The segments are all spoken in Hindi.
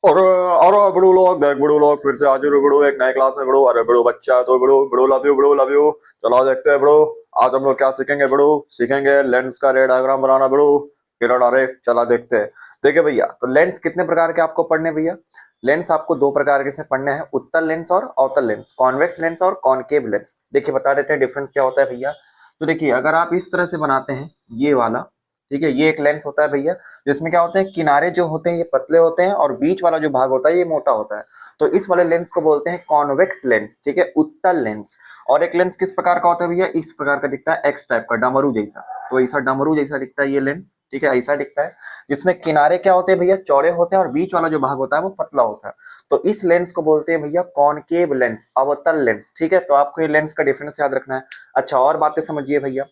और बड़ू लोग देख, बड़ू लोग फिर से हाजिर हो बड़ू, एक नए क्लास में बड़ू। अरे बड़ू बच्चा है तो बड़ू, बड़ू लव यू, बड़ू लव यू। चलो देखते हैं बड़ू, आज हम लोग क्या सीखेंगे बड़ू। सीखेंगे लेंस का रे डायग्राम बनाना बड़ू। किरण अरे चला देखते हैं। देखिए भैया, तो लेंस कितने प्रकार के आपको पढ़ने भैया। लेंस आपको दो प्रकार के से पढ़ने हैं, उत्तल लेंस और अवतल लेंस, कॉन्वेक्स लेंस और कॉनकेव लेंस। देखिए बता देते हैं डिफरेंस क्या होता है भैया। तो देखिए अगर आप इस तरह से बनाते हैं ये वाला, ठीक है, ये एक लेंस होता है भैया, जिसमें क्या होते हैं किनारे जो होते हैं ये पतले होते हैं और बीच वाला जो भाग होता है ये मोटा होता है। तो इस वाले लेंस को बोलते हैं कॉन्वेक्स लेंस, ठीक है, उत्तल लेंस। और एक लेंस किस प्रकार का होता है भैया, इस प्रकार का दिखता है, एक्स टाइप का, डमरू जैसा। तो ऐसा डमरू जैसा दिखता है ये लेंस, ठीक है, ऐसा दिखता है। जिसमें किनारे क्या होते हैं भैया, चौड़े होते हैं और बीच वाला जो भाग होता है वो पतला होता है। तो इस लेंस को बोलते हैं भैया कॉनकेव लेंस, अवतल लेंस, ठीक है। तो आपको ये लेंस का डिफरेंस याद रखना है। अच्छा और बातें समझिए भैया,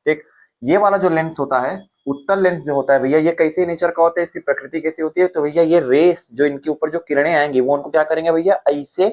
ठीक। ये वाला जो लेंस होता है, उत्तल लेंस जो होता है भैया, ये कैसे नेचर का होता है, इसकी प्रकृति कैसी होती है। तो भैया ये रे जो इनके ऊपर जो किरणें आएंगी वो उनको क्या करेंगे भैया, ऐसे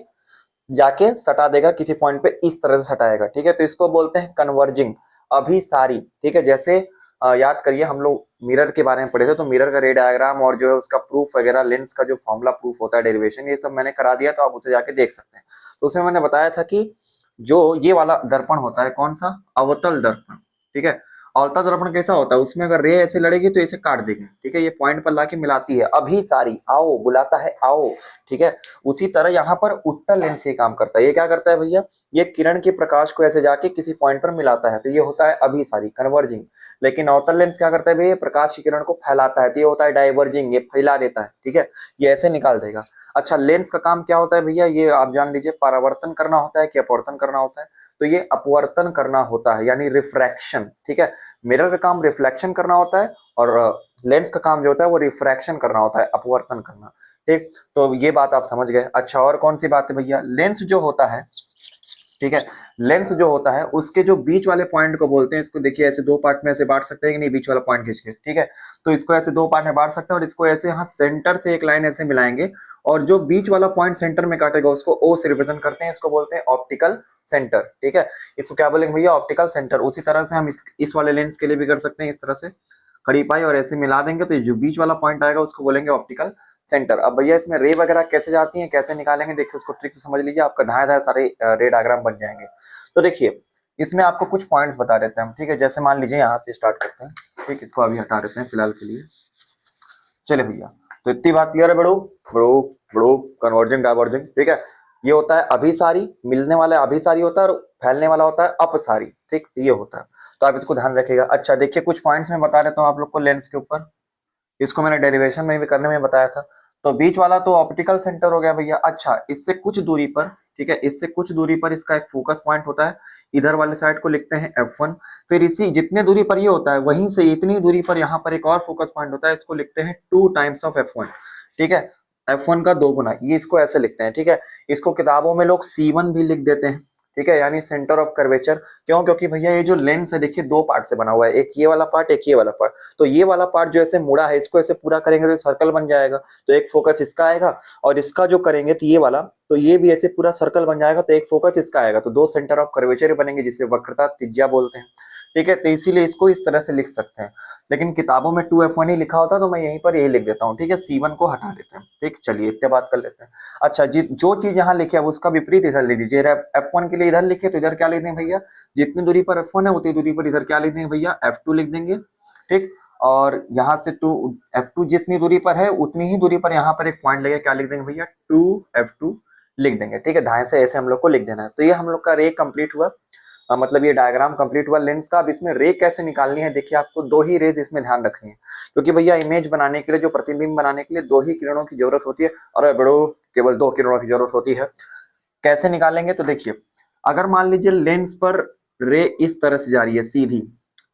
जाके सटा देगा किसी पॉइंट पे, इस तरह से सटाएगा, ठीक है। तो इसको बोलते हैं कन्वर्जिंग, अभिसारी, ठीक है। जैसे याद करिए हम लोग मिरर के बारे में पढ़े थे, तो मिरर का रे डायग्राम और जो है उसका प्रूफ वगैरह, लेंस का जो फॉर्मूला प्रूफ होता है, डेरिवेशन, ये सब मैंने करा दिया, तो आप उसे जाके देख सकते हैं। तो उसमें मैंने बताया था कि जो ये वाला दर्पण होता है, कौन सा, अवतल दर्पण, ठीक है। अवतल दर्पण कैसा होता है, उसमें अगर रे ऐसे लड़ेगी तो इसे काट देगी, ठीक है, ये पॉइंट पर लाके मिलाती है, अभिसारी, आओ बुलाता है आओ, ठीक है। उसी तरह यहाँ पर उत्तल लेंस ये काम करता है। ये क्या करता है भैया, ये किरण के प्रकाश को ऐसे जाके किसी पॉइंट पर मिलाता है, तो ये होता है अभिसारी, कन्वर्जिंग। लेकिन अवतल लेंस क्या करता है भैया, प्रकाश की किरण को फैलाता है, तो ये होता है डाइवर्जिंग, ये फैला देता है, ठीक है, ये ऐसे निकाल देगा। अच्छा लेंस का काम क्या होता है भैया, ये आप जान लीजिए, परावर्तन करना होता है कि अपवर्तन करना होता है। तो ये अपवर्तन करना होता है, यानी रिफ्रैक्शन, ठीक है। मिरर का काम रिफ्लेक्शन करना होता है और लेंस का काम जो होता है वो रिफ्रैक्शन करना होता है, अपवर्तन करना, ठीक। तो ये बात आप समझ गए। अच्छा और कौन सी बात है भैया, लेंस जो होता है, ठीक है, लेंस जो होता है उसके जो बीच वाले पॉइंट को बोलते हैं, इसको देखिए ऐसे दो पार्ट में ऐसे बांट सकते हैं कि नहीं, बीच वाला पॉइंट खींच के, ठीक है। तो इसको ऐसे दो पार्ट में बांट सकते हैं और इसको ऐसे यहाँ सेंटर से एक लाइन ऐसे मिलाएंगे, और जो बीच वाला पॉइंट सेंटर में काटेगा उसको ओ से रिप्रेजेंट करते हैं, इसको बोलते हैं ऑप्टिकल सेंटर, ठीक है। इसको क्या बोलेंगे भैया, ऑप्टिकल सेंटर। उसी तरह से हम इस वाले लेंस के लिए भी कर सकते हैं, इस तरह से खड़ी पाई और ऐसे मिला देंगे, तो जो बीच वाला पॉइंट आएगा उसको बोलेंगे ऑप्टिकल सेंटर। अब भैया इसमें रे वगैरह कैसे जाती हैं, कैसे निकालेंगे, देखिए उसको ट्रिक से समझ लीजिए, आपका धाए धाए सारे रे डायग्राम बन जाएंगे। तो देखिए इसमें आपको कुछ पॉइंट्स बता देते हैं हम, ठीक है। जैसे मान लीजिए यहाँ से स्टार्ट करते हैं, ठीक, इसको अभी हटा देते हैं फिलहाल के लिए। चले भैया, तो इतनी बात क्लियर है बड़ू, बड़ू, बड़ू, कन्वर्जिंग डाइवर्जिंग, ठीक है। ये होता है अभिसारी, मिलने वाला अभिसारी होता है, और फैलने वाला होता है अपसारी, ठीक, ये होता है। तो आप इसको ध्यान रखिएगा। अच्छा देखिए कुछ पॉइंट्स में बता देता हूँ आप लोग को लेंस के ऊपर, इसको मैंने डेरिवेशन में भी करने में बताया था। तो बीच वाला तो ऑप्टिकल सेंटर हो गया भैया। अच्छा इससे कुछ दूरी पर, ठीक है, इससे कुछ दूरी पर इसका एक फोकस पॉइंट होता है, इधर वाले साइड को लिखते हैं F1। फिर इसी जितने दूरी पर ये होता है वहीं से इतनी दूरी पर यहाँ पर एक और फोकस पॉइंट होता है, इसको लिखते हैं 2 टाइम्स ऑफ F1, ठीक है, F1 का 2 गुना, ये इसको ऐसे लिखते हैं, ठीक है। इसको किताबों में लोग C1 भी लिख देते हैं, ठीक है, यानी सेंटर ऑफ कर्वेचर। क्यों, क्योंकि भैया ये जो लेंस है देखिए दो पार्ट से बना हुआ है, एक ये वाला पार्ट, एक ये वाला पार्ट। तो ये वाला पार्ट जो ऐसे मुड़ा है, इसको ऐसे पूरा करेंगे तो सर्कल बन जाएगा, तो एक फोकस इसका आएगा, और इसका जो करेंगे तो ये वाला, तो ये भी ऐसे पूरा सर्कल बन जाएगा, तो एक फोकस इसका आएगा, तो दो सेंटर ऑफ कर्वेचर बनेंगे, जिसे वक्रता त्रिज्या बोलते हैं, ठीक है। तो इसीलिए इसको इस तरह से लिख सकते हैं। लेकिन किताबों में 2F1 ही लिखा होता, तो मैं यहीं पर यही लिख देता हूँ, ठीक है, C1 को हटा देते हैं, ठीक। चलिए इतने बात कर लेते हैं। अच्छा जो चीज यहाँ लिखी है उसका विपरीत इधर लिख दीजिए। F1 के लिए इधर लिखे तो इधर क्या लिख देंगे भैया, जितनी दूरी पर F1 है उतनी दूरी पर इधर क्या लिख देंगे भैया, F2 लिख देंगे, ठीक। और यहाँ से F2 जितनी दूरी पर है उतनी ही दूरी पर यहाँ पर एक पॉइंट लगे, क्या लिख देंगे भैया, 2F2 लिख देंगे, ठीक है। दाएं से ऐसे हम लोग को लिख देना है। तो ये हम लोग का रे कंप्लीट हुआ, मतलब ये डायग्राम कंप्लीट हुआ लेंस का। अब इसमें रे कैसे निकालनी है, देखिए आपको दो ही रेज इसमें ध्यान रखनी है, क्योंकि भैया इमेज बनाने के लिए, जो प्रतिबिंब बनाने के लिए दो ही किरणों की जरूरत होती है, और बड़ो केवल दो किरणों की जरूरत होती है। कैसे निकालेंगे, तो देखिए अगर मान लीजिए लेंस पर रे इस तरह से जा रही है सीधी,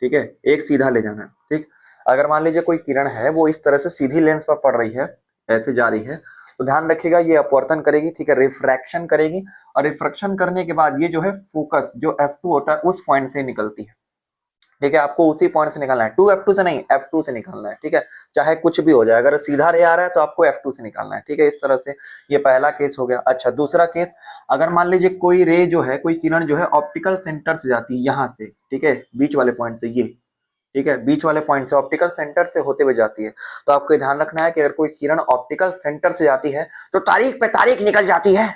ठीक है, एक सीधा ले जाना है, ठीक। अगर मान लीजिए कोई किरण है वो इस तरह से सीधी लेंस पर पड़ रही है, ऐसे जा रही है, तो ध्यान रखिएगा ये अपवर्तन करेगी, ठीक है, रिफ्रैक्शन करेगी, और रिफ्रैक्शन करने के बाद ये जो है फोकस जो F2 होता है उस पॉइंट से निकलती है, ठीक है। आपको उसी पॉइंट से निकालना है, 2F2 से नहीं, F2 से निकालना है, ठीक है। चाहे कुछ भी हो जाए, अगर सीधा रे आ रहा है तो आपको F2 से निकालना है, ठीक है। इस तरह से ये पहला केस हो गया। अच्छा दूसरा केस, अगर मान लीजिए कोई रे जो है, कोई किरण जो है ऑप्टिकल सेंटर से जाती है यहाँ से, ठीक है, बीच वाले पॉइंट से, ये ठीक है, बीच वाले पॉइंट से ऑप्टिकल सेंटर से होते हुए जाती है। तो आपको ध्यान रखना है कि अगर कोई किरण ऑप्टिकल सेंटर से जाती है तो तारीख पे तारीख निकल जाती है,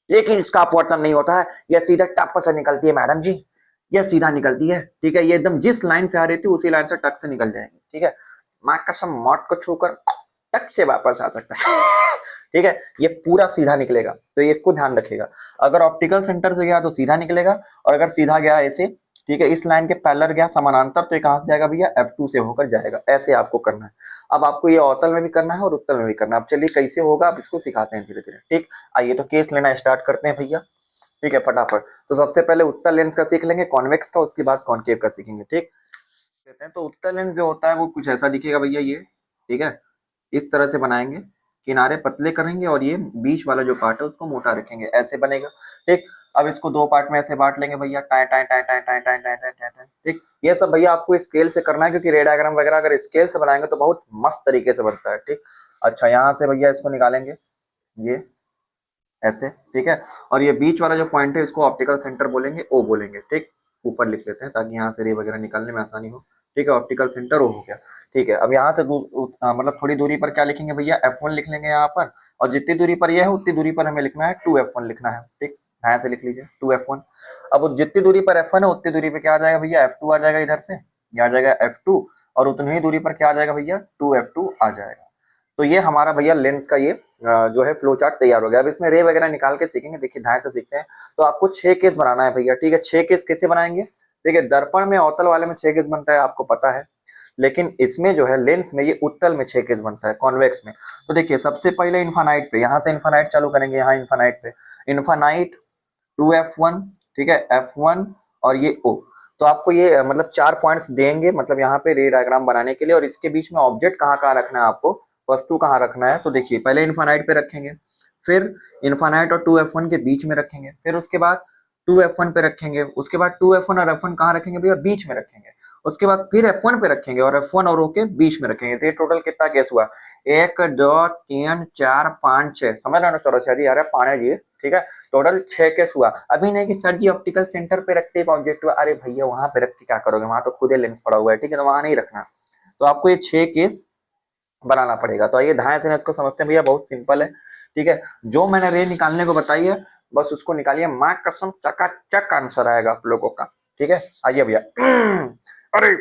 लेकिन इसका अपवर्तन नहीं होता है, यह सीधा टप से निकलती है मैडम जी, यह सीधा निकलती है। ठीक है, ये एकदम जिस लाइन से आ रही थी उसी लाइन से टक से निकल जाएगी। ठीक है, माँ कसम मौत को छूकर टक से वापस आ सकता है। ठीक है, ये पूरा सीधा निकलेगा, तो ये इसको ध्यान रखिएगा। अगर ऑप्टिकल सेंटर से गया तो सीधा निकलेगा, और अगर सीधा गया ऐसे, ठीक है, इस लाइन के पैरेलल गया समानांतर, तो ये कहां से जाएगा भैया, F2 से होकर जाएगा। ऐसे आपको करना है। अब आपको ये अवतल में भी करना है और उत्तल में भी करना है। अब चलिए कैसे होगा, आप इसको सिखाते हैं धीरे धीरे। ठीक, आइए तो केस लेना स्टार्ट करते हैं भैया। ठीक है, फटाफट। तो सबसे पहले उत्तल लेंस का सीख लेंगे, कॉन्वेक्स का, उसके बाद कॉनकेव का सीखेंगे। ठीक, कहते हैं तो उत्तल लेंस जो होता है वो कुछ ऐसा दिखेगा भैया, ये। ठीक है, इस तरह से बनाएंगे, किनारे पतले करेंगे और ये बीच वाला जो पार्ट है उसको मोटा रखेंगे, ऐसे बनेगा। ठीक, अब इसको दो पार्ट में ऐसे बांट लेंगे भैया, tie tie tie tie tie tie tie tie tie. ठीक, ये सब भैया आपको स्केल से करना है, क्योंकि रे डायग्राम वगैरह अगर स्केल से बनाएंगे तो बहुत मस्त तरीके से बनता है। ठीक, अच्छा, यहाँ से भैया इसको निकालेंगे, ये ऐसे। ठीक है, और ये बीच वाला जो पॉइंट है इसको ऑप्टिकल सेंटर बोलेंगे, ओ बोलेंगे। ठीक, ऊपर लिख लेते हैं ताकि यहाँ से रे वगैरह निकालने में आसानी हो। ठीक है, ऑप्टिकल सेंटर ओ हो गया। ठीक है, अब यहाँ से मतलब थोड़ी दूरी पर क्या लिखेंगे भैया, F1 लिख लेंगे यहाँ पर, और जितनी दूरी पर यह है उतनी दूरी पर हमें लिखना है 2F1 लिखना है। ठीक, यहाँ से लिख लीजिए 2F1। अब जितनी दूरी पर F1 है उतनी दूरी पर क्या आ जाएगा भैया, F2 आ जाएगा, इधर से ये आ जाएगा F2, और उतनी ही दूरी पर क्या आ जाएगा भैया, 2F2 आ जाएगा। तो ये हमारा भैया लेंस का ये जो है फ्लो चार्ट तैयार हो गया। अब इसमें रे वगैरह निकाल के सीखेंगे। देखिए ध्यान से सीखते हैं। तो आपको 6 केस बनाना है भैया। ठीक है, 6 केस कैसे बनाएंगे, देखिए दर्पण में अवतल वाले में 6 केस बनता है, आपको पता है, लेकिन इसमें जो है लेंस में ये उत्तल में 6 केस बनता है, कॉन्वेक्स में। तो देखिए सबसे पहले इन्फानाइट पे, यहाँ से इन्फानाइट चालू करेंगे, यहाँ इन्फानाइट पे, इन्फानाइट 2F1, ठीक है, F1 और ये O। तो आपको ये मतलब 4 पॉइंट्स देंगे, मतलब यहाँ पे रे डायग्राम बनाने के लिए। और इसके बीच में ऑब्जेक्ट कहाँ कहाँ रखना है आपको, वस्तु कहाँ रखना है, तो देखिए पहले इन्फानाइट पे रखेंगे, फिर इन्फानाइट और 2F1 के बीच में रखेंगे, फिर उसके बाद 2F1 पे रखेंगे, उसके बाद 2F1 और F1 कहाँ रखेंगे भैया, बीच में रखेंगे, उसके बाद फिर F1 पे रखेंगे और F1 और O के बीच में रखेंगे। तो ये टोटल कितना केस हुआ, 1 2 3 4 5 6, समझ रहे हो चलो सर यार, पाने जी। ठीक है, टोटल 6 केस हुआ। अभी नहीं कि सर जी ऑप्टिकल सेंटर पे रखते ऑब्जेक्ट हुआ, अरे भैया वहां पे रख के क्या करोगे, वहां तो खुद ही लेंस पड़ा हुआ है। ठीक है, तो वहां नहीं रखना। तो आपको ये 6 केस बनाना पड़ेगा। तो आइए ध्यान से इसको समझते हैं भैया, बहुत सिंपल है। ठीक है, जो मैंने रे निकालने को बताई है बस उसको निकालिए, माँ कसम चकाचक आंसर आएगा आप लोगों का। ठीक है, आइए भैया। अरे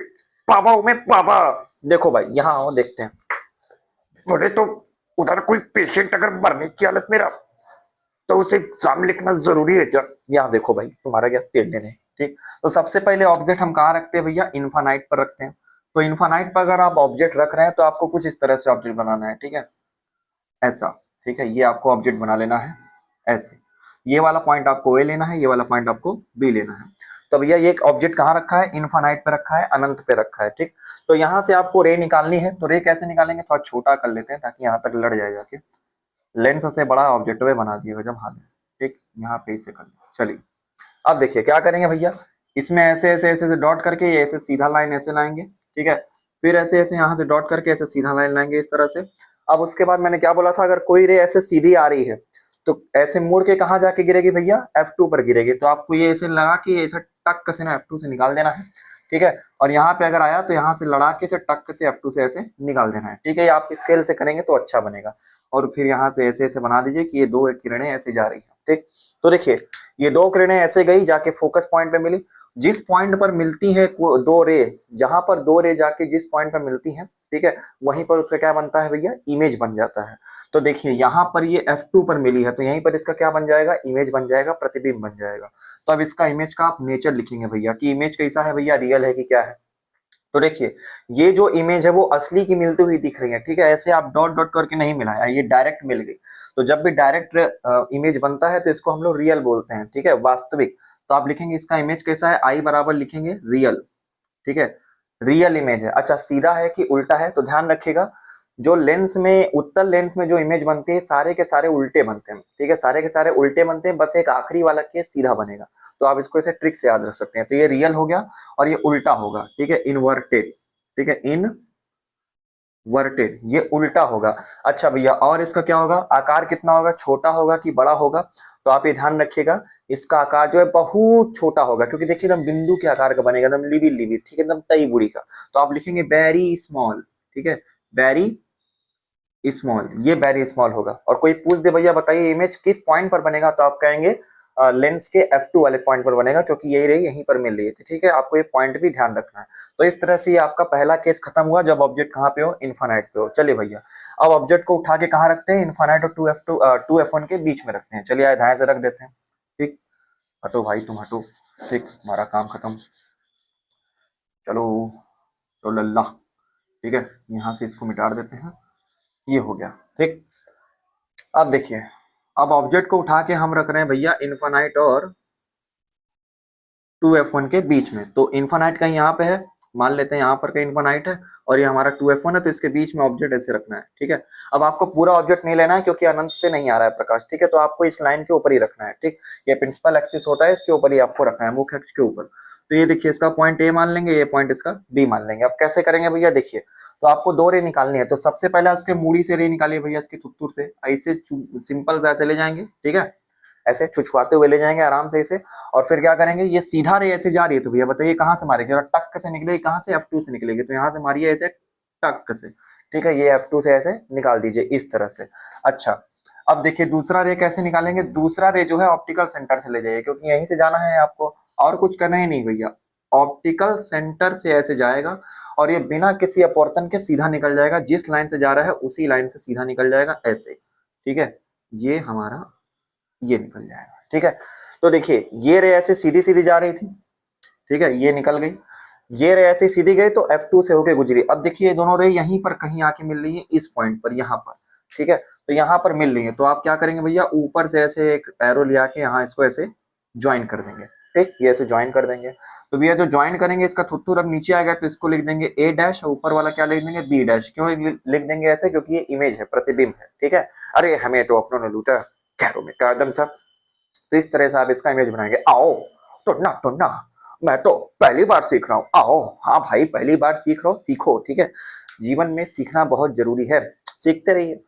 पापा में पापा, देखो भाई यहाँ आओ, देखते हैं। बोले तो उधर कोई पेशेंट अगर मरने की हालत में रहा तो उसे एग्जाम लिखना जरूरी है क्या, यहाँ देखो भाई तुम्हारा क्या तेल लेने। ठीक, तो सबसे पहले ऑब्जेक्ट हम कहाँ रखते हैं भैया, इन्फानाइट पर रखते हैं। तो इन्फानाइट पर अगर आप ऑब्जेक्ट रख रहे हैं तो आपको कुछ इस तरह से ऑब्जेक्ट बनाना है। ठीक है, ऐसा। ठीक है, ये आपको ऑब्जेक्ट बना लेना है ऐसे। ये वाला पॉइंट आपको ए लेना है, ये वाला पॉइंट आपको बी लेना है। तो भैया ये ऑब्जेक्ट कहाँ रखा है, इन्फानाइट पे रखा है, अनंत पे रखा है। ठीक, तो यहाँ से आपको रे निकालनी है। तो रे कैसे निकालेंगे, थोड़ा छोटा कर लेते हैं ताकि यहाँ तक लड़ जाए जाके। लेंस से बड़ा ऑब्जेक्ट वे बना दिएगा जब हाथ में। ठीक, यहाँ पे इसे कर चलिए। अब देखिए क्या करेंगे भैया, इसमें ऐसे ऐसे ऐसे डॉट करके ये ऐसे सीधा लाइन ऐसे लाएंगे। ठीक है, फिर ऐसे ऐसे यहाँ से डॉट करके ऐसे सीधा लाइन लाएंगे इस तरह से। अब उसके बाद मैंने क्या बोला था, अगर कोई रे ऐसे सीधी आ रही है तो ऐसे मुड़ के कहाँ जाके गिरेगी भैया, F2 पर गिरेगी। तो आपको ये ऐसे लगा के ऐसे टक से ना F2 से निकाल देना है। ठीक है, और यहाँ पे अगर आया तो यहाँ से लड़ा के से टक से F2 से ऐसे निकाल देना है। ठीक है, ये आप स्केल से करेंगे तो अच्छा बनेगा। और फिर यहाँ से ऐसे ऐसे बना दीजिए कि ये दो किरणें ऐसे जा रही है। ठीक, तो देखिए ये दो किरणें ऐसे गई जाके फोकस पॉइंट पे मिली। जिस पॉइंट पर मिलती है दो रे, जहां पर दो रे जाके जिस पॉइंट पर मिलती हैं, ठीक है, वहीं पर उसका क्या बनता है भैया, इमेज बन जाता है। तो देखिए यहाँ पर ये F2 पर मिली है तो यहीं पर इसका क्या बन जाएगा, इमेज बन जाएगा, प्रतिबिंब बन जाएगा। तो अब इसका इमेज का आप नेचर लिखेंगे भैया कि इमेज कैसा है भैया, रियल है कि क्या है। तो देखिए ये जो इमेज है वो असली की मिलती हुई दिख रही है। ठीक है, ऐसे आप डॉट डॉट करके नहीं मिलाया, ये डायरेक्ट मिल गई। तो जब भी डायरेक्ट इमेज बनता है तो इसको हम लोग रियल बोलते हैं। ठीक है, वास्तविक। तो आप लिखेंगे इसका इमेज कैसा है, आई बराबर लिखेंगे रियल। ठीक है, रियल इमेज है। अच्छा सीधा है कि उल्टा है, तो ध्यान रखिएगा जो लेंस में, उत्तल लेंस में जो इमेज बनती है सारे के सारे उल्टे बनते हैं। ठीक है, सारे के सारे उल्टे बनते हैं, बस एक आखिरी वाला केस सीधा बनेगा। तो आप इसको ऐसे ट्रिक से याद रख सकते हैं। तो ये रियल हो गया और ये उल्टा होगा। ठीक है, इनवर्टेड। ठीक है, इन वर्टेड, ये उल्टा होगा। अच्छा भैया, और इसका क्या होगा, आकार कितना होगा, छोटा होगा कि बड़ा होगा? तो आप ये ध्यान रखिएगा, इसका आकार जो है बहुत छोटा होगा, क्योंकि देखिए एकदम बिंदु के आकार का बनेगा, एकदम लिबिर लिबिर, ठीक है, एकदम तई बुड़ी का। तो आप लिखेंगे वेरी स्मॉल, ठीक है, वेरी स्मॉल, ये वेरी स्मॉल होगा। और कोई पूछ दे भैया बताइए इमेज किस पॉइंट पर बनेगा, तो आप कहेंगे लेंस के F2 वाले पॉइंट पर बनेगा, क्योंकि यही रही, यहीं पर मिल रही थी, ठीक है। आपको ये पॉइंट भी ध्यान रखना है। तो इस तरह से ये आपका पहला केस खत्म हुआ, जब ऑब्जेक्ट कहाँ पे हो, इन्फानाइट पे हो। चलिए भैया, अब ऑब्जेक्ट को उठा के कहाँ रखते हैं, इन्फानाइट और 2F1 के बीच में रखते हैं। चलिए आए ध्यान से रख देते हैं, ठीक। हटो भाई तुम हटो, ठीक, हमारा काम खत्म। चलो, तो लल्ला, ठीक है, यहाँ से इसको मिटा देते हैं, ये हो गया, ठीक। अब देखिए, अब ऑब्जेक्ट को उठा के हम रख रहे हैं भैया इन्फानाइट और 2F1 के बीच में। तो इन्फानाइट कहीं यहाँ पे है, मान लेते हैं यहाँ पर कहीं इन्फानाइट है, और ये हमारा 2F1 है, तो इसके बीच में ऑब्जेक्ट ऐसे रखना है, ठीक है। अब आपको पूरा ऑब्जेक्ट नहीं लेना है, क्योंकि अनंत से नहीं आ रहा है प्रकाश, ठीक है, तो आपको इस लाइन के ऊपर ही रखना है, ठीक। ये प्रिंसिपल एक्सिस होता है, इसके ऊपर ही आपको रखना है, मुख्य अक्ष के ऊपर। तो ये देखिए, इसका पॉइंट ए मान लेंगे, ये पॉइंट इसका बी मान लेंगे। अब कैसे करेंगे भैया, देखिए, तो आपको दो रे निकालनी है। तो सबसे पहले उसके मूड़ी से रे निकालिए भैया, इसकी थुत्तुर से, ऐसे सिंपल से ऐसे ले जाएंगे, ठीक है, ऐसे छुछुआते हुए ले जाएंगे आराम से इसे। और फिर क्या करेंगे, ये सीधा रे ऐसे जा रही है, तो भैया बताइए कहाँ से मारेगी, और टक से निकलेगी कहाँ से, F2 से निकलेगी, तो यहाँ से मारिए ऐसे टक से, ठीक है। ये F2 से ऐसे निकाल दीजिए इस तरह से। अच्छा, अब देखिए दूसरा रे कैसे निकालेंगे, दूसरा रे जो है ऑप्टिकल सेंटर से ले जाइए, क्योंकि यहीं से जाना है आपको, और कुछ करना ही नहीं भैया। ऑप्टिकल सेंटर से ऐसे जाएगा, और ये बिना किसी अपवर्तन के सीधा निकल जाएगा, जिस लाइन से जा रहा है उसी लाइन से सीधा निकल जाएगा ऐसे, ठीक है। ये हमारा ये निकल जाएगा, ठीक है। तो देखिए, ये रे ऐसे सीधी सीधी जा रही थी, ठीक है, ये निकल गई। ये रे ऐसे सीधी गई तो F2 से होके गुजरी। अब देखिए, ये दोनों रे यहीं पर कहीं आके मिल रही है, इस पॉइंट पर, यहाँ पर, ठीक है। तो यहाँ पर मिल रही है, तो आप क्या करेंगे भैया, ऊपर से ऐसे एक एरो ले आके यहाँ इसको ऐसे ज्वाइन कर देंगे, ठीक, ये ऐसे ज्वाइन कर देंगे। तो भैया जो ज्वाइन करेंगे, इसका थुत्थुर अब नीचे आ गया, तो इसको लिख देंगे A डैश, और ऊपर वाला क्या लिख देंगे, B डैश। क्यों लिख देंगे ऐसे, क्योंकि ये इमेज है, प्रतिबिंब है, ठीक है। अरे हमें तो अपनों ने लूटा, खैरों में कदम था। तो इस तरह से आप इसका इमेज बनाएंगे। आओ टुन्ना टुन्ना, मैं तो पहली बार सीख रहा हूँ, आओ। हाँ भाई, पहली बार सीख रहा हो, सीखो, ठीक है। जीवन में सीखना बहुत जरूरी है, सीखते रहिए।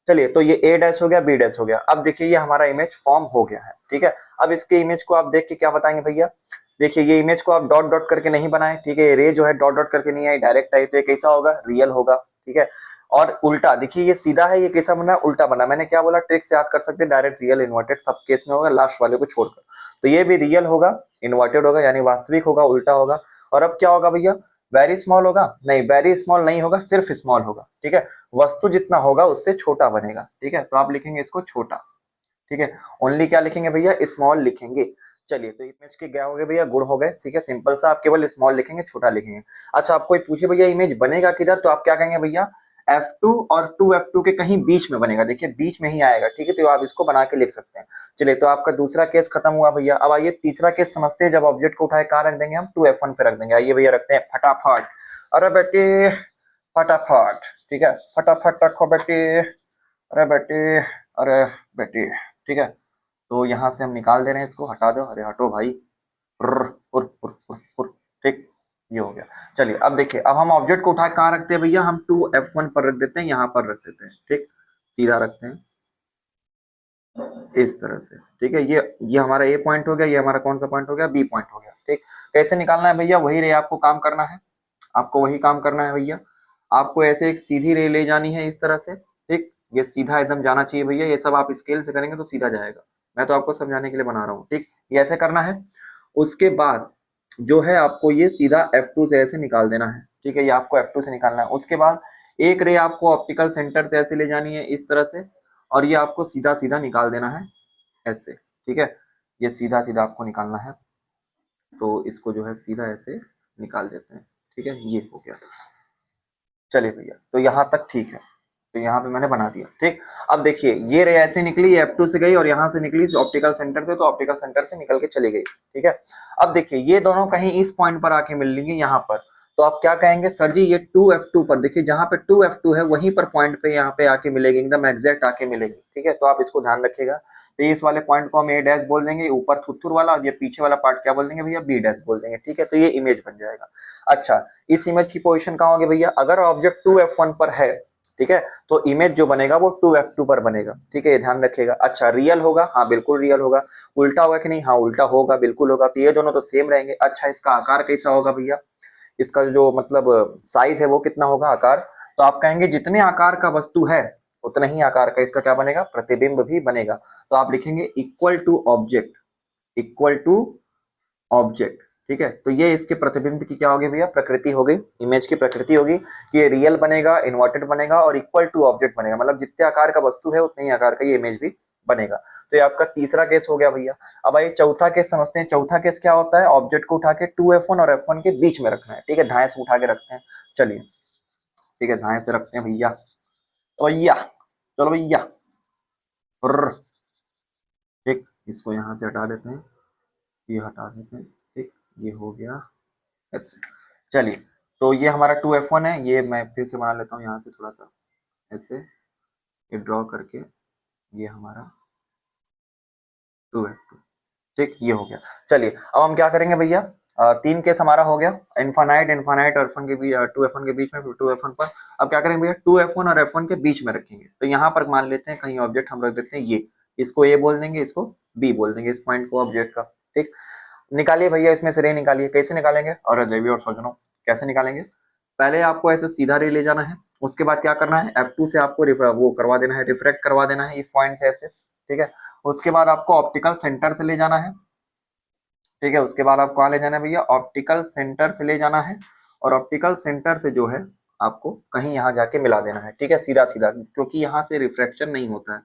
चलिए, तो ये A डैश हो गया, B डैश हो गया। अब देखिए, ये हमारा इमेज फॉर्म हो गया है, ठीक है। अब इसके इमेज को आप देख के क्या बताएंगे भैया, देखिए, ये इमेज को आप डॉट डॉट करके नहीं बनाए, ठीक है। ये रे जो है डॉट डॉट करके नहीं आई, डायरेक्ट आई, तो ये कैसा होगा, रियल होगा, ठीक है। और उल्टा देखिए, ये सीधा है, ये कैसा बना, उल्टा बना। मैंने क्या बोला, ट्रिक से याद कर सकते हैं, डायरेक्ट रियल इन्वर्टेड सब केस में होगा, लास्ट वाले को छोड़कर। तो ये भी रियल होगा, इन्वर्टेड होगा, यानी वास्तविक होगा, उल्टा होगा। और अब क्या होगा भैया, वेरी स्मॉल होगा, नहीं, वेरी स्मॉल नहीं होगा, सिर्फ स्मॉल होगा, ठीक है। वस्तु जितना होगा उससे छोटा बनेगा, ठीक है। तो आप लिखेंगे इसको छोटा, ठीक है। ओनली क्या लिखेंगे भैया, स्मॉल लिखेंगे। चलिए, तो इमेज के क्या हो गए भैया, गुण हो गए, ठीक है। सिंपल सा, आप केवल स्मॉल लिखेंगे, छोटा लिखेंगे। अच्छा, आप कोई पूछे भैया इमेज बनेगा किधर, तो आप क्या कहेंगे भैया, F2 और 2F2 के कहीं बीच में बनेगा। देखिए, बीच में ही आएगा, ठीक है। तो आप इसको बना के लिख सकते हैं। चलिए, तो आपका दूसरा केस खत्म हुआ भैया। अब आइए तीसरा केस समझते हैं। जब ऑब्जेक्ट को उठाए कहाँ रख देंगे हम, 2F1 पे रख देंगे। आइए भैया, रखते हैं फटाफट। अरे बेटे फटाफट, ठीक है, फटाफट रखो बेटे, अरे बेटे, अरे बेटे, ठीक है। तो यहाँ से हम निकाल दे रहे हैं इसको, हटा दो, अरे हटो भाई, ठीक, ये हो गया। चलिए, अब देखिए, अब हम ऑब्जेक्ट को उठा के कहाँ रखते हैं भैया, हम 2F1 पर रख देते हैं, यहाँ पर रख देते हैं, ठीक, सीधा रखते हैं इस तरह से, ठीक है। ये हमारा A पॉइंट हो गया, ये हमारा कौन सा पॉइंट हो गया, B पॉइंट हो गया, ठीक। कैसे निकालना है भैया, वही रे आपको काम करना है, आपको वही काम करना है भैया। आपको ऐसे एक सीधी रे ले जानी है इस तरह से, ठीक। ये सीधा एकदम जाना चाहिए भैया, ये सब आप स्केल से करेंगे तो सीधा जाएगा, मैं तो आपको समझाने के लिए बना रहा हूँ, ठीक। ये ऐसे करना है। उसके बाद जो है, आपको ये सीधा F2 से ऐसे निकाल देना है, ठीक है। ये आपको F2 से निकालना है। उसके बाद एक रे आपको ऑप्टिकल सेंटर से ऐसे ले जानी है इस तरह से, और ये आपको सीधा सीधा निकाल देना है ऐसे, ठीक है। ये सीधा सीधा आपको निकालना है, तो इसको जो है सीधा ऐसे निकाल देते हैं, ठीक है। ये हो गया। चलिए भैया, तो यहाँ तक ठीक है, तो यहाँ पे मैंने बना दिया, ठीक। अब देखिए, ये रे ऐसे निकली, F2 से गई, और यहाँ से निकली ऑप्टिकल सेंटर से, तो ऑप्टिकल सेंटर से निकल के चली गई, ठीक है। अब देखिए, ये दोनों कहीं इस पॉइंट पर आके मिल लेंगे यहाँ पर, तो आप क्या कहेंगे, सर जी ये 2f2 पर देखिए, जहां पे 2f2 है वहीं पर पॉइंट पे यहाँ पे आके मिलेगी, एकदम एग्जैक्ट आके मिलेगी, ठीक है। तो आप इसको ध्यान रखिएगा। तो इस वाले पॉइंट को हम ए डैश बोल देंगे, ऊपर थुथुर वाला, और ये पीछे वाला पार्ट क्या बोल देंगे भैया, बी डैश बोल देंगे, ठीक है। तो ये इमेज बन जाएगा। अच्छा, इस इमेज की पोजीशन कहाँ होगी भैया, अगर ऑब्जेक्ट 2f1 पर है, ठीक है, तो इमेज जो बनेगा वो 2f2 पर बनेगा, ठीक है, ये ध्यान रखिएगा। अच्छा, रियल होगा, हाँ बिल्कुल रियल होगा। उल्टा होगा कि नहीं, हाँ उल्टा होगा, बिल्कुल होगा। तो ये दोनों तो सेम रहेंगे। अच्छा, इसका आकार कैसा होगा भैया, इसका जो मतलब साइज है वो कितना होगा, आकार, तो आप कहेंगे जितने आकार का वस्तु है उतना ही आकार का इसका क्या बनेगा, प्रतिबिंब भी बनेगा। तो आप लिखेंगे equal to object, equal to object, ठीक है। तो ये इसके प्रतिबिंब की क्या होगी भैया, प्रकृति हो गई, इमेज की प्रकृति होगी कि ये रियल बनेगा, इन्वर्टेड बनेगा और इक्वल टू ऑब्जेक्ट बनेगा, मतलब जितने आकार का वस्तु है उतने ही आकार का ये इमेज भी बनेगा। तो ये आपका तीसरा केस हो गया भैया। अब आइए चौथा केस समझते हैं। चौथा केस क्या होता है, ऑब्जेक्ट को उठा के 2f1 और f1 के बीच में रखना है, ठीक है, धाए से उठा के रखते हैं। चलिए ठीक है, धाए से रखते हैं भैया, तो भैया चलो भैया, ठीक, इसको यहाँ से हटा देते हैं, ये हटा देते हैं, ठीक, ये हो गया ऐसे। चलिए, तो ये हमारा 2f1 है, ये मैं फिर से बना लेता हूँ यहाँ से थोड़ा सा ऐसे, ये ड्रॉ करके, ये हमारा 2f2, ठीक, ये हो गया। चलिए अब हम क्या करेंगे भैया, तीन केस हमारा हो गया, इनफाइनाइट, इनफाइनाइट और f1 के बीच, 2f1 के बीच में, फिर 2f1 पर। अब क्या करेंगे भैया, 2f1 और f1 के बीच में रखेंगे। तो यहाँ पर मान लेते हैं कहीं ऑब्जेक्ट हम रख देते हैं, ये, इसको ए बोल देंगे, इसको बी बोल देंगे, इस पॉइंट को ऑब्जेक्ट का, ठीक। निकालिए भैया इसमें से रे निकालिए, कैसे निकालेंगे, और देवी और सज्जनों कैसे निकालेंगे, पहले आपको ऐसे सीधा रे ले जाना है, उसके बाद क्या करना है, F2 से आपको वो करवा देना है, रिफ्रैक्ट करवा देना है इस पॉइंट से ऐसे, ठीक है। उसके बाद आपको ऑप्टिकल सेंटर से ले जाना है, ठीक है। उसके बाद आपको कहाँ ले जाना है भैया, ऑप्टिकल सेंटर से ले जाना है, और ऑप्टिकल सेंटर से जो है आपको कहीं यहाँ जाके मिला देना है, ठीक है, सीधा सीधा, क्योंकि यहाँ से रिफ्रैक्शन नहीं होता है,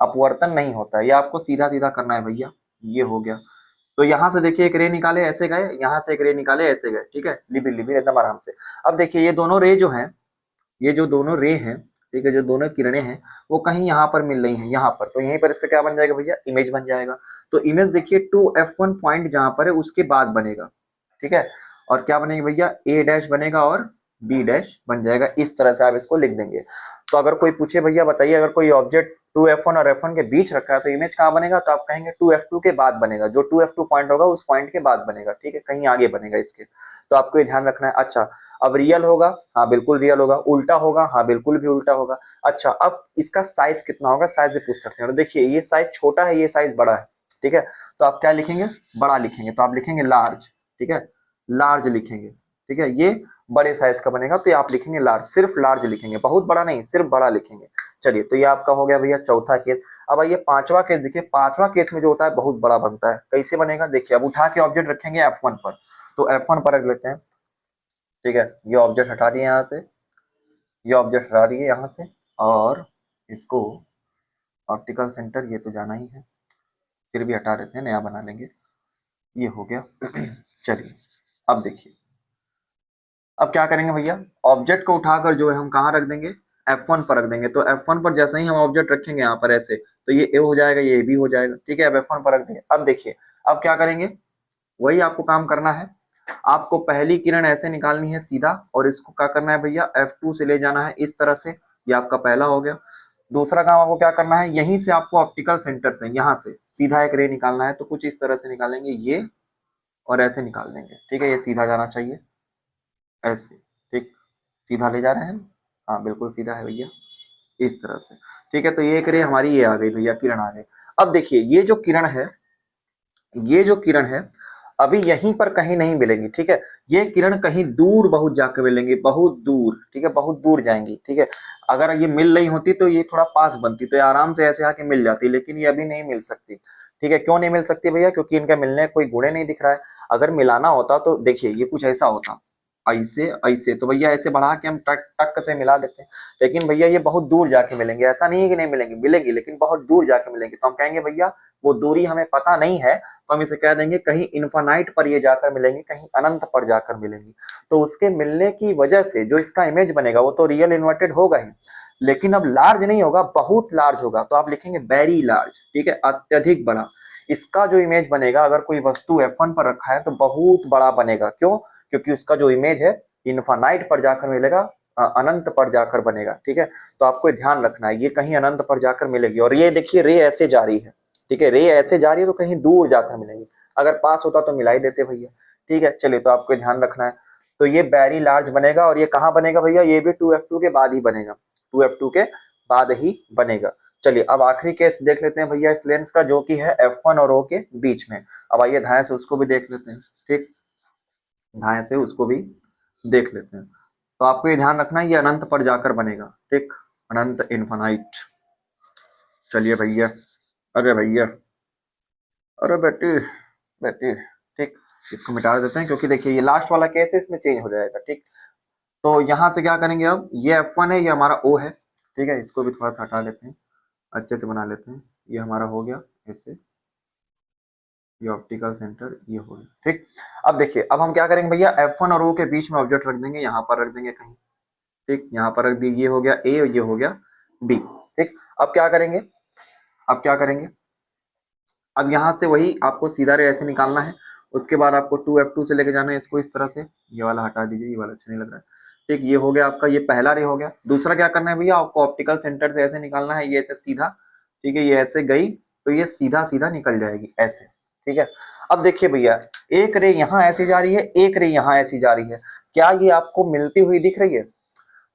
अपवर्तन नहीं होता है, ये आपको सीधा सीधा करना है भैया। ये हो गया। तो यहाँ से देखिए एक रे निकाले ऐसे गए, यहाँ से एक रे निकाले ऐसे गए, ठीक है, लिबिर लिबिर एकदम आराम से। अब देखिए ये दोनों रे जो हैं, ये जो दोनों रे हैं, ठीक है, जो दोनों किरणें हैं वो कहीं यहाँ पर मिल रही हैं, यहाँ पर, तो यहीं पर इसका क्या बन जाएगा भैया, इमेज बन जाएगा। तो इमेज देखिए 2f1 पॉइंट जहाँ पर है उसके बाद बनेगा, ठीक है, और क्या बनेगा भैया, ए डैश बनेगा और बी डैश बन जाएगा, इस तरह से आप इसको लिख देंगे। तो अगर कोई पूछे भैया बताइए, अगर कोई ऑब्जेक्ट 2f1 और f1 के बीच रखा है तो इमेज कहाँ बनेगा, तो आप कहेंगे 2f2 के बाद बनेगा, जो 2f2 पॉइंट होगा उस पॉइंट के बाद बनेगा, ठीक है, कहीं आगे बनेगा इसके। तो आपको ये ध्यान रखना है। अच्छा, अब रियल होगा, हाँ बिल्कुल रियल होगा, उल्टा होगा, हाँ बिल्कुल भी उल्टा होगा। अच्छा, अब इसका साइज कितना होगा, साइज से पूछ सकते हैं। देखिए ये साइज छोटा है, ये साइज बड़ा है, ठीक है, तो आप क्या लिखेंगे, बड़ा लिखेंगे, तो आप लिखेंगे लार्ज, ठीक है, लार्ज लिखेंगे, ठीक है, ये बड़े साइज का बनेगा, तो आप लिखेंगे लार्ज, सिर्फ लार्ज लिखेंगे, बहुत बड़ा नहीं, सिर्फ बड़ा लिखेंगे। चलिए, तो ये आपका हो गया भैया चौथा केस। अब आइए पांचवा केस देखिए, पांचवा केस में जो होता है बहुत बड़ा बनता है, कैसे बनेगा देखिए। अब उठा के ऑब्जेक्ट रखेंगे f1 पर, तो f1 पर रख लेते हैं, ठीक है, ये ऑब्जेक्ट हटा दिए यहाँ से, ये ऑब्जेक्ट हटा दिए यहाँ से, और इसको ऑप्टिकल सेंटर, ये तो जाना ही है, फिर भी हटा देते हैं, नया बना लेंगे, ये हो गया। चलिए अब देखिए, अब क्या करेंगे भैया, ऑब्जेक्ट को उठाकर जो है हम कहाँ रख देंगे, f1 पर रख देंगे। तो f1 पर जैसे ही हम ऑब्जेक्ट रखेंगे यहाँ पर ऐसे, तो ये a हो जाएगा, ये b हो जाएगा, ठीक है। अब f1 पर रख देंगे। अब देखिए, अब क्या करेंगे, वही आपको काम करना है, आपको पहली किरण ऐसे निकालनी है सीधा, और इसको क्या करना है भैया, f2 से ले जाना है इस तरह से, ये आपका पहला हो गया। दूसरा काम आपको क्या करना है, यहीं से आपको ऑप्टिकल सेंटर से यहाँ से सीधा एक रे निकालना है, तो कुछ इस तरह से निकालेंगे ये, और ऐसे निकाल देंगे, ठीक है, ये सीधा जाना चाहिए ऐसे, ठीक, सीधा ले जा रहे हैं, हाँ बिल्कुल सीधा है भैया, इस तरह से, ठीक है। तो ये एक रे हमारी ये आ गई भैया, किरण आ गई। अब देखिए ये जो किरण है, ये जो किरण है अभी यहीं पर कहीं नहीं मिलेंगी, ठीक है, ये किरण कहीं दूर बहुत जाकर मिलेंगी, बहुत दूर, ठीक है, बहुत दूर जाएंगी, ठीक है। अगर ये मिल रही होती तो ये थोड़ा पास बनती, तो ये आराम से ऐसे आके मिल जाती, लेकिन ये अभी नहीं मिल सकती, ठीक है। क्यों नहीं मिल सकती भैया, क्योंकि इनका मिलने का कोई गुण नहीं दिख रहा है। अगर मिलाना होता तो देखिए ये कुछ ऐसा होता, ऐसे ऐसे, तो भैया ऐसे बढ़ा के हम टक टक से मिला देते हैं, लेकिन भैया ये बहुत दूर जाके मिलेंगे, ऐसा नहीं है कि नहीं मिलेंगे, मिलेंगे, लेकिन बहुत दूर जाके मिलेंगे। तो हम कहेंगे भैया वो दूरी हमें पता नहीं है, तो हम इसे कह देंगे कहीं इन्फानाइट पर ये जाकर मिलेंगी, कहीं अनंत पर जाकर मिलेंगी। तो उसके मिलने की वजह से जो इसका इमेज बनेगा वो तो रियल इन्वर्टेड होगा ही, लेकिन अब लार्ज नहीं होगा, बहुत लार्ज होगा। तो आप लिखेंगे वेरी लार्ज, ठीक है, अत्यधिक बड़ा। इसका जो इमेज बनेगा, अगर कोई वस्तु f1 पर रखा है तो बहुत बड़ा बनेगा। क्यों? क्योंकि उसका जो इमेज है इन्फानाइट पर जाकर मिलेगा, अनंत पर जाकर बनेगा। ठीक है, तो आपको ध्यान रखना है ये कहीं अनंत पर जाकर मिलेगी। और ये देखिए रे ऐसे जा रही है, ठीक है, रे ऐसे जा रही है तो कहीं दूर जाकर मिलेंगी, अगर पास होता तो मिला ही देते भैया। ठीक है, चलिए तो आपको ध्यान रखना है। तो ये वेरी लार्ज बनेगा, और ये कहाँ बनेगा भैया, ये भी 2f2 के बाद ही बनेगा, 2f2 के बाद ही बनेगा। चलिए अब आखिरी केस देख लेते हैं भैया इस लेंस का, जो कि है F1 और O के बीच में। अब आइए ध्यान से उसको भी देख लेते हैं। ठीक, ध्यान से उसको भी देख लेते हैं। तो आपको ये ध्यान रखना है ये अनंत पर जाकर बनेगा। ठीक, अनंत, इन्फानाइट। चलिए भैया, अरे भैया, अरे बेटी बेटी, ठीक, इसको मिटा देते हैं क्योंकि देखिए ये लास्ट वाला केस है, इसमें चेंज हो जाएगा। ठीक, तो यहाँ से क्या करेंगे, अब ये F1 है, ये हमारा O है। ठीक है, इसको भी थोड़ा सा हटा लेते हैं, अच्छे से बना लेते हैं। ये हमारा हो गया ऐसे, ये ऑप्टिकल सेंटर ये हो गया। ठीक, अब देखिए अब हम क्या करेंगे भैया, F1 और O के बीच में ऑब्जेक्ट रख देंगे, यहाँ पर रख देंगे कहीं। ठीक, यहाँ पर रख दी, ये हो गया A और ये हो गया B। ठीक, अब क्या करेंगे, अब क्या करेंगे, अब यहाँ से वही आपको सीधा रे ऐसे निकालना है। उसके बाद आपको 2f2 से लेके जाना है इसको इस तरह से। ये वाला हटा दीजिए, ये वाला अच्छा नहीं लग रहा है। ठीक, ये हो गया आपका, ये पहला रे हो गया। दूसरा क्या करना है भैया, आपको ऑप्टिकल सेंटर से ऐसे निकालना है, ये ऐसे सीधा। ठीक है, ये ऐसे गई तो ये सीधा सीधा निकल जाएगी ऐसे। ठीक है, अब देखिए भैया एक रे यहाँ ऐसी जा रही है, एक रे यहाँ ऐसी जा रही है, क्या ये आपको मिलती हुई दिख रही है?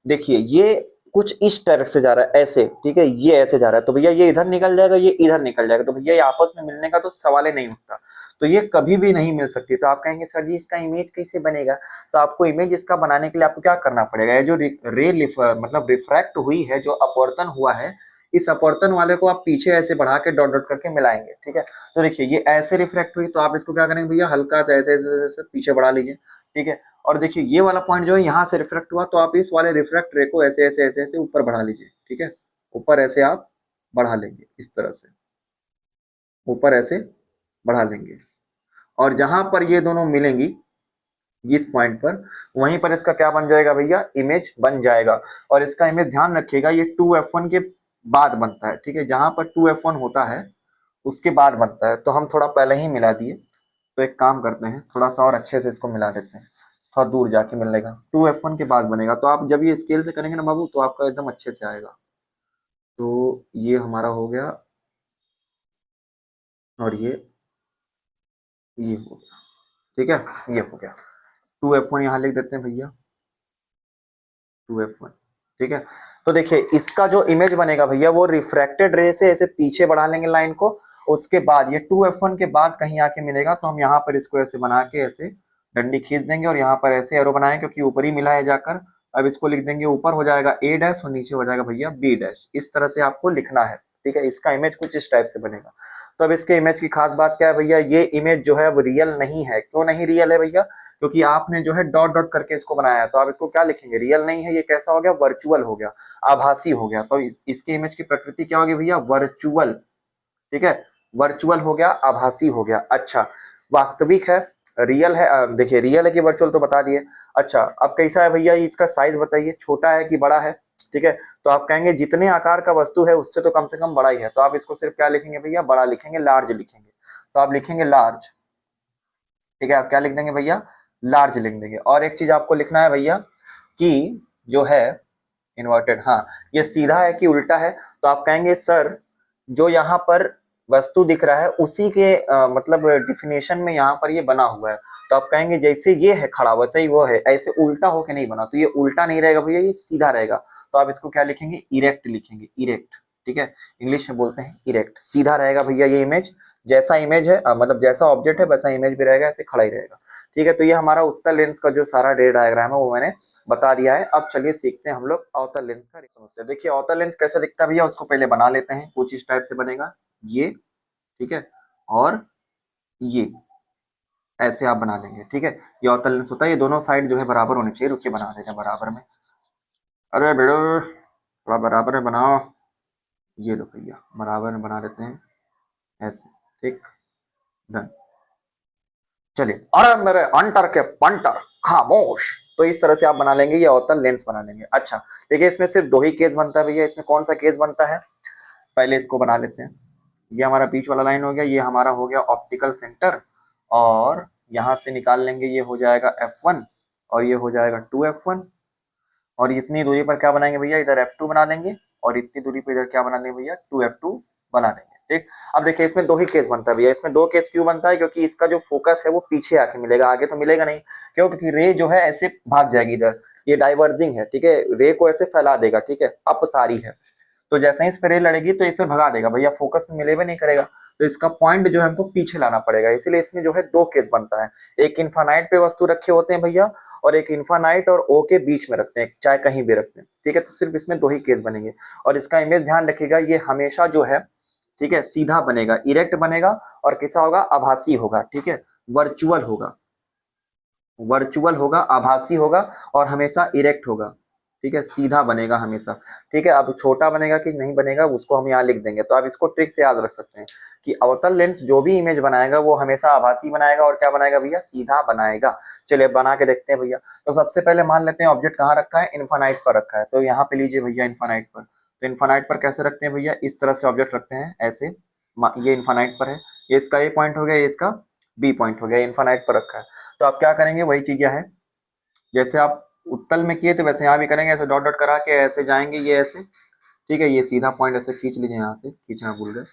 देखिए ये कुछ इस तरफ से जा रहा है ऐसे, ठीक है, ये ऐसे जा रहा है, तो भैया ये इधर निकल जाएगा, ये इधर निकल जाएगा, तो भैया ये आपस में मिलने का तो सवाल ही नहीं उठता। तो ये कभी भी नहीं मिल सकती। तो आप कहेंगे सर जी इसका इमेज कैसे बनेगा? तो आपको इमेज इसका बनाने के लिए आपको क्या करना पड़ेगा, ये जो मतलब रिफ्रैक्ट हुई है, जो अपवर्तन हुआ है, इस अपवर्तन वाले को आप पीछे ऐसे बढ़ा के डॉट डॉट करके मिलाएंगे। ठीक है, तो देखिए ये ऐसे रिफ्रैक्ट हुई, तो आप इसको क्या करेंगे भैया, हल्का सा ऐसे ऐसे ऐसे पीछे बढ़ा लीजिए। ठीक है, और देखिए ये वाला पॉइंट जो है यहाँ से रिफ्रैक्ट हुआ, तो आप इस वाले रिफ्रैक्ट रे को ऐसे ऐसे ऐसे ऐसे ऊपर बढ़ा लीजिए। ठीक है, ऊपर ऐसे आप बढ़ा लेंगे, इस तरह से ऊपर ऐसे बढ़ा लेंगे, और जहां पर ये दोनों मिलेंगी इस पॉइंट पर, वहीं पर इसका क्या बन जाएगा भैया, इमेज बन जाएगा। और इसका इमेज ध्यान रखिएगा ये 2f1 के बाद बनता है। ठीक है, जहां पर 2f1 होता है उसके बाद बनता है, तो हम थोड़ा पहले ही मिला दिए। तो एक काम करते हैं, थोड़ा सा और अच्छे से इसको मिला देते हैं, थोड़ा दूर जाके मिलेगा, 2f1 के बाद बनेगा। तो आप जब ये स्केल से करेंगे ना बाबू, तो आपका एकदम अच्छे से आएगा। तो ये हमारा हो गया, और ये हो गया। ठीक है, ये हो गया 2f1, यहाँ लिख देते हैं भैया 2f1। ठीक है, तो देखिए इसका जो इमेज बनेगा भैया, वो रिफ्रैक्टेड रे से ऐसे पीछे बढ़ा लेंगे लाइन को। उसके बाद ये 2f1 के बाद कहीं आके मिलेगा, तो हम यहाँ पर इसको ऐसे बना के ऐसे डंडी खींच देंगे, और यहाँ पर ऐसे एरो बनाए क्योंकि ऊपर ही मिला है जाकर। अब इसको लिख देंगे, ऊपर हो जाएगा A डैश और नीचे हो जाएगा भैया B डैश। इस तरह से आपको लिखना है। ठीक है, इसका इमेज कुछ इस टाइप से बनेगा। तो अब इसके इमेज की खास बात क्या है भैया, ये इमेज जो है वो रियल नहीं है। क्यों नहीं रियल है भैया? क्योंकि आपने जो है डॉट डॉट करके इसको बनाया है, तो आप इसको क्या लिखेंगे, रियल नहीं है, ये कैसा हो गया, वर्चुअल हो गया, आभासी हो गया। तो इसके इमेज की प्रकृति क्या होगी भैया, वर्चुअल। ठीक है, वर्चुअल हो गया, आभासी हो गया। अच्छा, वास्तविक है, रियल है, देखिए रियल है कि वर्चुअल तो बता दिए। अच्छा, अब कैसा है भैया, इसका साइज बताइए, छोटा है कि बड़ा है? ठीक है, तो आप कहेंगे जितने आकार का वस्तु है उससे तो कम से कम बड़ा ही है, तो आप इसको सिर्फ क्या लिखेंगे भैया, बड़ा लिखेंगे, लार्ज लिखेंगे। तो आप लिखेंगे लार्ज। ठीक है, आप क्या लिख देंगे भैया, लार्ज लिख देंगे। और एक चीज आपको लिखना है भैया कि जो है इन्वर्टेड, हाँ, ये सीधा है कि उल्टा है? तो आप कहेंगे सर जो यहाँ पर वस्तु दिख रहा है उसी के मतलब डिफिनेशन में यहाँ पर ये बना हुआ है। तो आप कहेंगे जैसे ये है खड़ा वैसे ही वो है, ऐसे उल्टा होके नहीं बना। तो ये उल्टा नहीं रहेगा भैया, ये सीधा रहेगा। तो आप इसको क्या लिखेंगे, इरेक्ट लिखेंगे, इरेक्ट। ठीक है, इंग्लिश में बोलते हैं इरेक्ट, सीधा रहेगा भैया ये इमेज। जैसा इमेज है मतलब जैसा ऑब्जेक्ट है वैसा इमेज भी रहेगा, ऐसे खड़ा ही रहेगा। ठीक है, तो ये हमारा उत्तल लेंस का जो सारा रे डायग्राम है वो मैंने बता दिया है। अब चलिए सीखते हैं हम लोग अवतल लेंस का समस्या। देखिए अवतल लेंस कैसे दिखता है भैया, उसको पहले बना लेते हैं। कुछ इस टाइप से बनेगा ये, ठीक है, और ये ऐसे आप बना लेंगे। ठीक है, ये अवतल लेंस होता है, ये दोनों साइड जो है बराबर होने चाहिए। रुकिए बना देते हैं बराबर में, अरे बेड़ो थोड़ा बराबर में बनाओ। ये लो भैया बराबर में बना देते हैं ऐसे। ठीक, डन। चलिए, अरे मेरे अंटर के पंटर खामोश। तो इस तरह से आप बना लेंगे, ये अवतल लेंस बना लेंगे। अच्छा देखिए, इसमें सिर्फ दो ही केस बनता है भैया। इसमें कौन सा केस बनता है, पहले इसको बना लेते हैं। ये हमारा बीच वाला लाइन हो गया, ये हमारा हो गया ऑप्टिकल सेंटर, और यहाँ से निकाल लेंगे, ये हो जाएगा F1, और ये हो जाएगा 2f1, और इतनी दूरी पर क्या बनाएंगे भैया, इधर f2 बना देंगे, और इतनी दूरी पर इधर क्या बना देंगे भैया, 2f2 बना देंगे। ठीक, अब देखिए इसमें दो ही केस बनता है भैया, इसमें दो केस क्यों बनता है, क्योंकि इसका जो फोकस है वो पीछे आके मिलेगा, आगे तो मिलेगा नहीं। क्यों, क्योंकि रे जो है ऐसे भाग जाएगी इधर, ये डाइवर्जिंग है, ठीक है, रे को ऐसे फैला देगा, ठीक है, अपसारी है, तो जैसे ही इस पे रे लड़ेगी तो इसे भगा देगा भैया, फोकस में मिले भी नहीं करेगा, तो इसका पॉइंट जो है हमको पीछे लाना पड़ेगा, इसीलिए इसमें जो है दो केस बनता है, एक इन्फानाइट पे वस्तु रखे होते हैं भैया, और एक इन्फानाइट और ओ के बीच में रखते हैं, चाहे कहीं भी रखते हैं, ठीक है, तो सिर्फ इसमें दो ही केस बनेंगे। और इसका इमेज ध्यान रखिएगा, ये हमेशा जो है, ठीक है, सीधा बनेगा, इरेक्ट बनेगा, और कैसा होगा, आभासी होगा, ठीक है, वर्चुअल होगा, वर्चुअल होगा, आभासी होगा, और हमेशा इरेक्ट होगा, ठीक है, सीधा बनेगा हमेशा, ठीक है। अब छोटा बनेगा कि नहीं बनेगा उसको हम यहाँ लिख देंगे, तो आप इसको ट्रिक से याद रख सकते हैं कि अवतल लेंस जो भी इमेज बनाएगा वो हमेशा आभासी बनाएगा, और क्या बनाएगा भैया, सीधा बनाएगा। चलिए बना के देखते हैं भैया। तो सबसे पहले मान लेते हैं ऑब्जेक्ट कहाँ रखा है, इन्फानाइट पर रखा है, तो यहाँ पे लीजिए भैया इन्फानाइट पर। तो इन्फानाइट पर कैसे रखते हैं भैया, इस तरह से ऑब्जेक्ट रखते हैं ऐसे, ये इन्फानाइट पर है, ये इसका ए पॉइंट हो गया, ये इसका बी पॉइंट हो गया, इन्फानाइट पर रखा है। तो आप क्या करेंगे, वही चीजें है जैसे आप उत्तल में किए थे वैसे यहाँ भी करेंगे, ऐसे डॉट डॉट करा के ऐसे जाएंगे, ये ऐसे, ठीक है, ये सीधा पॉइंट ऐसे खींच लीजिए, यहाँ से खींचना भूल गए,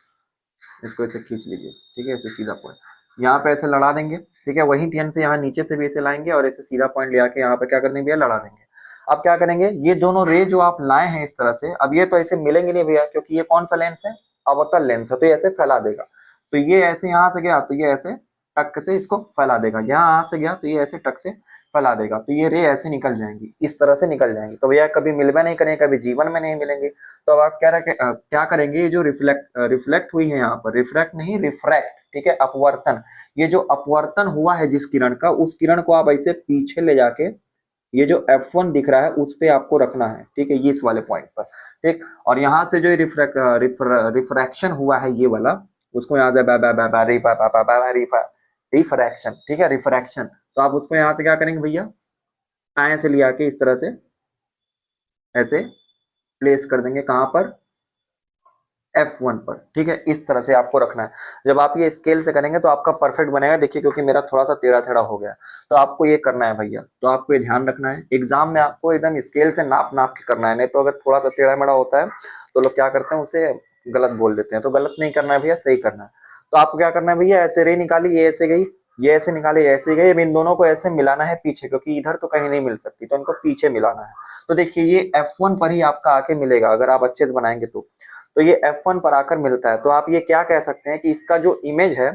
इसको ऐसे खींच लीजिए, ठीक है, ऐसे सीधा पॉइंट यहाँ पे ऐसे लड़ा देंगे, ठीक है, वही टेन से यहाँ नीचे से भी ऐसे लाएंगे, और ऐसे सीधा पॉइंट ले आके यहाँ पे क्या करने भैया, लड़ा देंगे। अब क्या करेंगे, ये दोनों रे जो आप लाए हैं इस तरह से, अब ये तो ऐसे मिलेंगे नहीं भैया, क्योंकि ये कौन सा लेंस है, अवतल लेंस है, तो ये ऐसे फैला देगा, तो ये ऐसे यहाँ से गया तो ये ऐसे टक से इसको फैला देगा, यहाँ से गया तो ये ऐसे टक से फैला देगा, तो ये रे ऐसे निकल जाएंगी, इस तरह से निकल जाएंगी, तो भैया कभी मिलवे नहीं करेंगे, कभी जीवन में नहीं मिलेंगे। तो अब आप क्या करेंगे, ये जो रिफ्लेक्ट हुई है यहाँ पर, रिफ्लेक्ट नहीं रिफ्रैक्ट, ठीक है, अपवर्तन, ये जो अपवर्तन हुआ है जिस किरण का, उस किरण को आप ऐसे पीछे ले जाके, ये जो F1 दिख रहा है उस पे आपको रखना है, ठीक है, ये इस वाले पॉइंट पर, ठीक, और यहाँ से जो रिफ्रैक्शन हुआ है ये वाला, उसको यहाँ से रिफ्रैक्शन, ठीक है, रिफ्रैक्शन, तो आप उसको यहाँ से क्या करेंगे भैया, टाए से लिया के इस तरह से ऐसे प्लेस कर देंगे, कहाँ पर, F1 पर, ठीक है, इस तरह से आपको रखना है। जब आप ये स्केल से करेंगे तो आपका परफेक्ट बनेगा, देखिए क्योंकि मेरा थोड़ा सा टेढ़ा टेढ़ा हो गया, तो आपको ये करना है भैया, तो आपको ये ध्यान रखना है, एग्जाम में आपको एकदम स्केल से नाप नाप के करना है, नहीं तो अगर थोड़ा सा टेढ़ा मेढ़ा होता है तो लोग क्या करते हैं, उसे गलत बोल देते हैं, तो गलत नहीं करना है भैया, सही करना है। तो आपको क्या करना है भैया, ऐसे रे निकाली, ये ऐसे गई, ये ऐसे निकाले, ये ऐसे गई, अब इन दोनों को ऐसे मिलाना है पीछे, क्योंकि इधर तो कहीं नहीं मिल सकती, तो इनको पीछे मिलाना है। तो देखिए ये F1 पर ही आपका आके मिलेगा, अगर आप अच्छे से बनाएंगे तो ये F1 पर आकर मिलता है। तो आप ये क्या कह सकते हैं कि इसका जो इमेज है,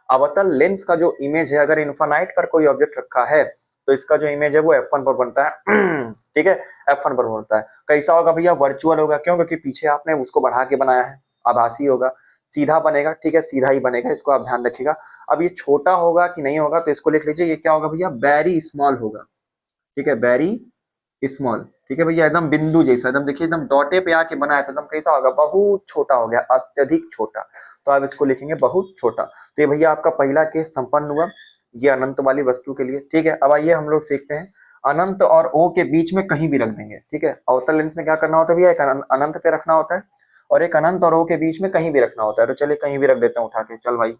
अवतल लेंस का जो इमेज है, अगर इन्फानाइट पर कोई ऑब्जेक्ट रखा है तो इसका जो इमेज है वो F1 पर बनता है ठीक है, F1 पर बनता है। कैसा होगा भैया, वर्चुअल होगा, क्यों, क्योंकि पीछे आपने उसको बढ़ा के बनाया है, आभासी होगा, सीधा बनेगा, ठीक है, सीधा ही बनेगा, इसको आप ध्यान रखिएगा। अब ये छोटा होगा कि नहीं होगा तो इसको लिख लीजिए, ये क्या होगा भैया, वेरी स्मॉल होगा, ठीक है, वेरी स्मॉल, ठीक है भैया, एकदम बिंदु जैसा, एकदम देखिए एकदम डॉटे पे आके बनाया था, एकदम कैसा होगा, बहुत छोटा हो गया, अत्यधिक छोटा, तो आप इसको लिखेंगे बहुत छोटा। तो ये भैया आपका पहला केस संपन्न हुआ, ये अनंत वाली वस्तु के लिए, ठीक है। अब आइए हम लोग सीखते हैं, अनंत और ओ के बीच में कहीं भी रख देंगे, ठीक है, अवतल लेंस में क्या करना होता है भैया, एक अनंत पे रखना होता है, और एक अनंत और ओ के बीच में कहीं भी रखना होता है। तो चलिए कहीं भी रख देते हैं उठा के, चल भाई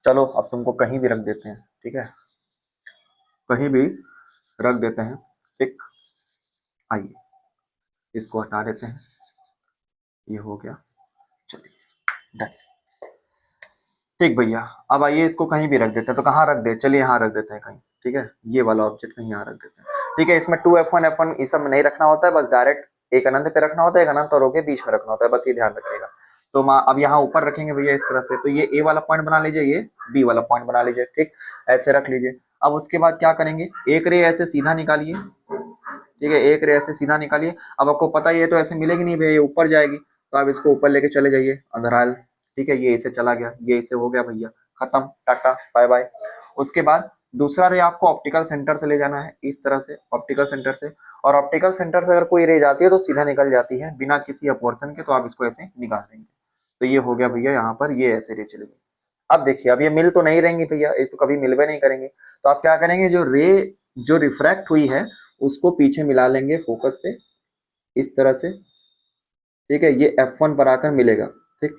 चलो अब तुमको कहीं भी रख देते हैं, ठीक है, कहीं भी रख देते हैं, ठीक, आइए इसको हटा देते हैं, ये हो गया, चलिए डन, ठीक भैया। अब आइए इसको कहीं भी रख देते हैं, तो कहाँ रख दे, चलिए यहाँ रख देते हैं कहीं, ठीक है, ये वाला ऑब्जेक्ट कहीं यहाँ रख देते हैं, ठीक है। इसमें 2F1 ये सब नहीं रखना होता है, बस डायरेक्ट एक अनंत पे रखना होता है, एक अनंत और ओ के बीच में रखना होता है, बस ये ध्यान रखिएगा। तो अब यहाँ ऊपर रखेंगे भैया इस तरह से, तो ये ए वाला पॉइंट बना लीजिए, ये बी वाला पॉइंट बना लीजिए, ठीक, ऐसे रख लीजिए। अब उसके बाद क्या करेंगे, एक रे ऐसे सीधा निकालिए, ठीक है, एक रे ऐसे सीधा निकालिए। अब आपको पता ही है तो ऐसे मिलेगी नहीं भैया, ये ऊपर जाएगी, तो आप इसको ऊपर लेके चले जाइए, अंधराल, ठीक है, ये इसे चला गया, ये इसे हो गया भैया, खत्म, टाटा बाय बाय। उसके बाद दूसरा रे आपको ऑप्टिकल सेंटर से ले जाना है, इस तरह से ऑप्टिकल सेंटर से, और ऑप्टिकल सेंटर से अगर कोई रे जाती है तो सीधा निकल जाती है बिना किसी अपवर्तन के, तो आप इसको ऐसे निकाल देंगे। तो ये हो गया भैया, यहाँ पर ये ऐसे रे चलेगी। अब देखिए, अब ये मिल तो नहीं रहेंगी भैया, ये तो कभी मिलवे नहीं करेंगे, तो आप क्या करेंगे, जो रे जो रिफ्रैक्ट हुई है उसको पीछे मिला लेंगे फोकस पे, इस तरह से, ठीक है, ये F1 पर आकर मिलेगा, ठीक,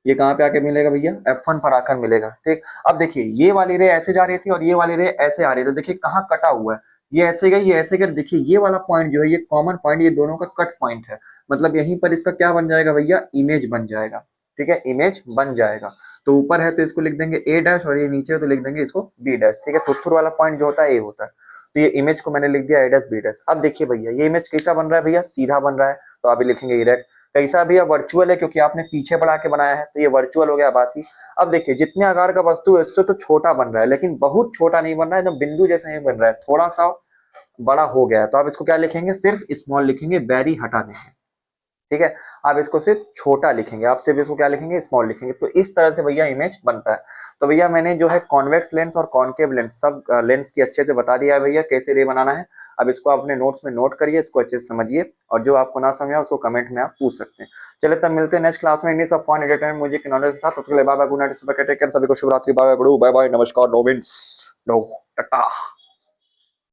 ये कहाँ पे आके मिलेगा भैया, F1 पर आकर मिलेगा। ठीक, अब देखिए ये वाली रे ऐसे जा रही थी और ये वाली रे ऐसे आ रही थी, तो देखिए कहाँ कटा हुआ है, ये ऐसे गई, ये ऐसे गई। देखिए ये वाला पॉइंट जो है ये कॉमन पॉइंट, ये दोनों का कट पॉइंट है, मतलब यहीं पर इसका क्या बन जाएगा भैया, इमेज बन जाएगा। ठीक है, इमेज बन जाएगा। तो ऊपर है तो इसको लिख देंगे ए डैश, और ये नीचे है तो लिख देंगे इसको बी डैश। ठीक है, थुथुर वाला पॉइंट जो होता है ए होता है, तो ये इमेज को मैंने लिख दिया ए डैश बी डैश। अब देखिए भैया ये इमेज कैसा बन रहा है भैया, सीधा बन रहा है, तो आप लिखेंगे इरेक्ट। कैसा भैया, वर्चुअल है, क्योंकि आपने पीछे बढ़ा के बनाया है, तो ये वर्चुअल हो गया, आभासी। अब देखिए जितने आकार का वस्तु है इससे तो छोटा बन रहा है, लेकिन बहुत छोटा नहीं बन रहा है, एकदम बिंदु जैसा ही बन रहा है, थोड़ा सा बड़ा हो गया है। तो आप इसको क्या लिखेंगे, सिर्फ स्मॉल लिखेंगे, बैरी हटा देंगे। ठीक है, आप इसको सिर्फ छोटा लिखेंगे, आप सिर्फ इसको क्या लिखेंगे, स्मॉल लिखेंगे। तो इस तरह से भैया इमेज बनता है। तो भैया मैंने जो है कॉन्वेक्स लेंस और कॉन्केव लेंस सब लेंस की अच्छे से बता दिया है भैया, कैसे रे बनाना है। अब इसको अपने नोट्स में नोट करिए, इसको अच्छे से समझिए, और जो आपको ना समझा उसको कमेंट में आप पूछ सकते हैं। चलिए तब मिलते हैं नेक्स्ट क्लास में English of fun entertainment music knowledge के साथ। तब तक के लिए बाय बाय, गुड नाइट, सुबह टेक केयर, सभी को शुभ रात्रि, बाय बाय, बाय बाय, नमस्कार, नो मींस नो, टाटा।